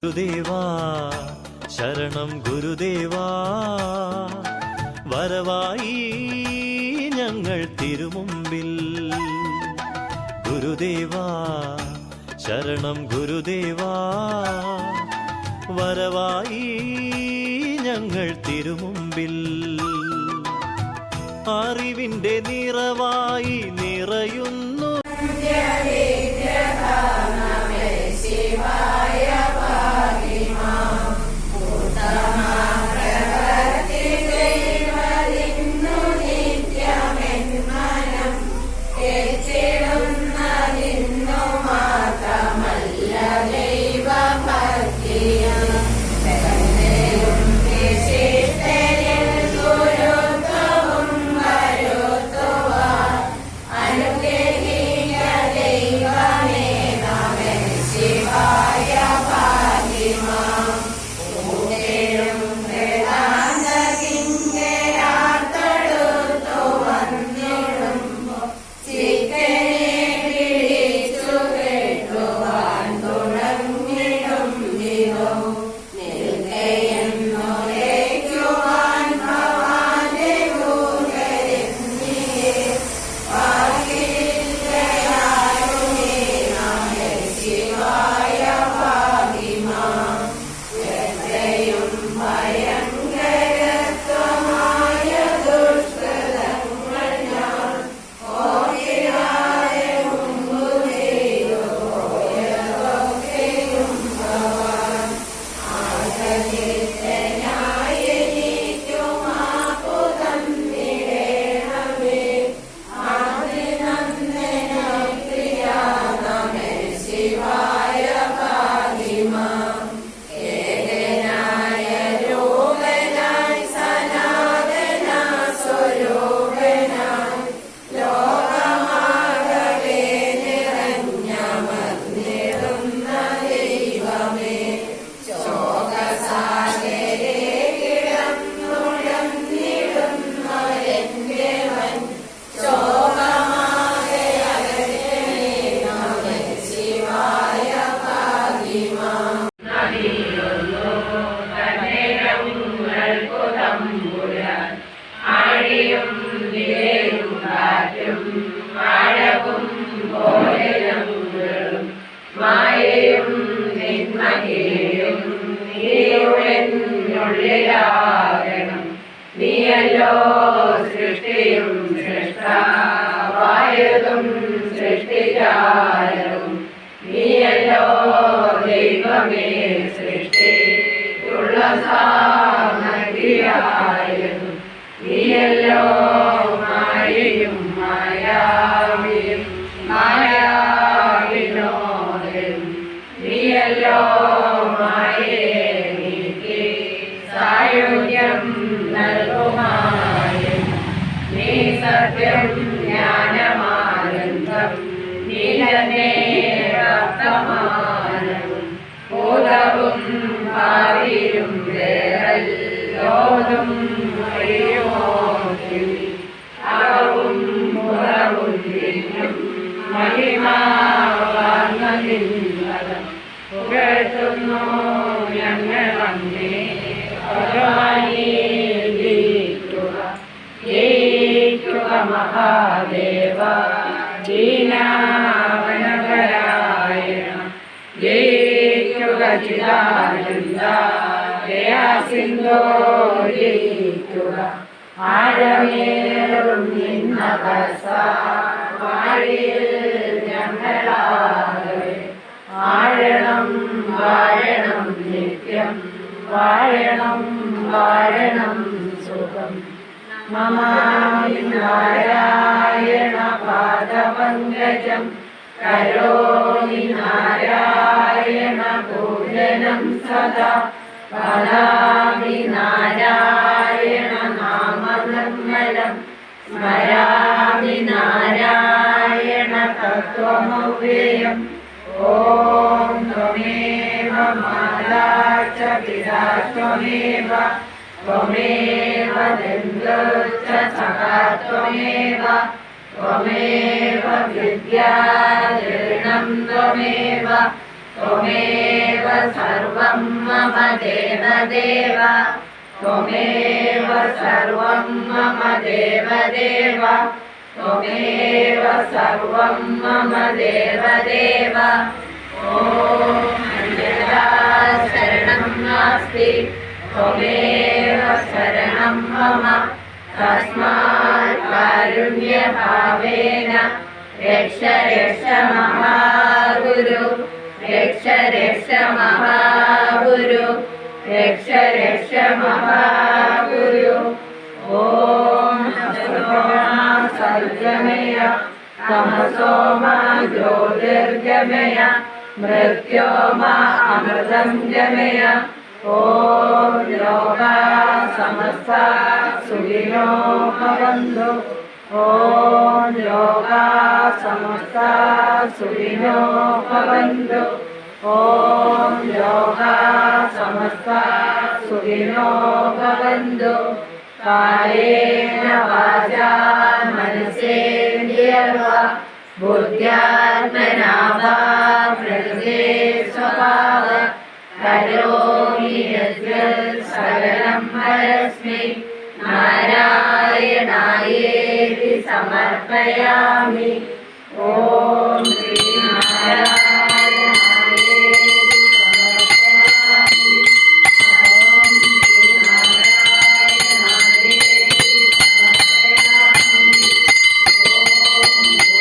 ഗുരുദേവാ ശരണം ഗുരുദേവാ, വരവായി ഞങ്ങൾ തിരുമുമ്പിൽ. ഗുരുദേവാ ശരണം ഗുരുദേവാ, വരവായി ഞങ്ങൾ തിരുമുമ്പിൽ. അറിവിന്റെ നിറവായി നിറയുന്നു മായയും നിന്മകയും നീയുള്ളിലാകണം. നീയല്ലോ സൃഷ്ടിയും സൃഷ്ടാവായതും സൃഷ്ടിചാരവും. നീയല്ലോ ദൈവമേ സൃഷ്ടിയുള്ള സാമഗ്രിയായതും. നീയല്ലോ മായയും മായാവിയും മായാവിനോദയും. നീയല്ലോ മായേ നീക്കി സായുജ്യം നൽകുമായും. നീ സത്യം ജ്ഞാനമാനന്ദം. നീ തന്നെ വർത്തമാനവും ഭൂതവും ഭാവിയും വേറല്ലോതും അകവും പുറവും തിന്നും മഹിമാവാർന്നതിന്നതം പുകഴ്ത്തുന്നു ഞങ്ങളെ. ജയിക്കുക മഹാദേവ ദീനാവനപരായണ. ജയിക്കുക ചിദാനന്ദ ദയാസിന്ധോ. ജയിക്കുക ആഴമേറും നിന്നകസാഴിയിൽ ഞങ്ങളാകെ. ആഴണം വാഴണം നിത്യം, വാഴണം വാഴണം സുഖം. നമാമി നാരായണ പാദപങ്കജം. കരോമി നാരായണ പൂജനം സദാ. വദാമി നാരായണ നാമനിർമ്മലം. സ്മരാമി നാരായണ തത്വമവ്യയം. ഓം ത്വമേവ മാതാ ച പിതാ ത്വമേവ. ത്വമേവ ബന്ധുഃ ച സഖാ ത്വമേവ. ത്വമേവ വിദ്യാ ധൃണം ത്വമേവ. त्वमेव सर्वं मम देवदेव त्वमेव सर्वं मम देवदेव त्वमेव सर्वं मम देवदेव ॐ अन्यथा शरणं नास्ति त्वमेव शरणं मम तस्मात् कारुण्यभावेन रक्ष रक्ष महागुरु रक्ष रक्ष महागुरु रक्ष रक्ष महागुरु ॐ सद्गमय तमसो मा ज्योतिर्गमय मृत्यो मा अमृतं गमय ॐ लोका समस्ता सुखिनो भवन्तु ॐ लोका समस्ता सुखिनो भवन्तु ॐ लोका समस्ता सुखिनो भवन्तु कायेन वाचा मनसेन्द्रियर्वा बुद्ध्यात्मना वा प्रकृते स्वभावात् करोमि यद्यत् सकलं परस्मै नारायणायेति समर्पयामि ॐ श्रीनारायणायेति समर्पयामि ॐ श्रीनारायणायेति समर्पयामि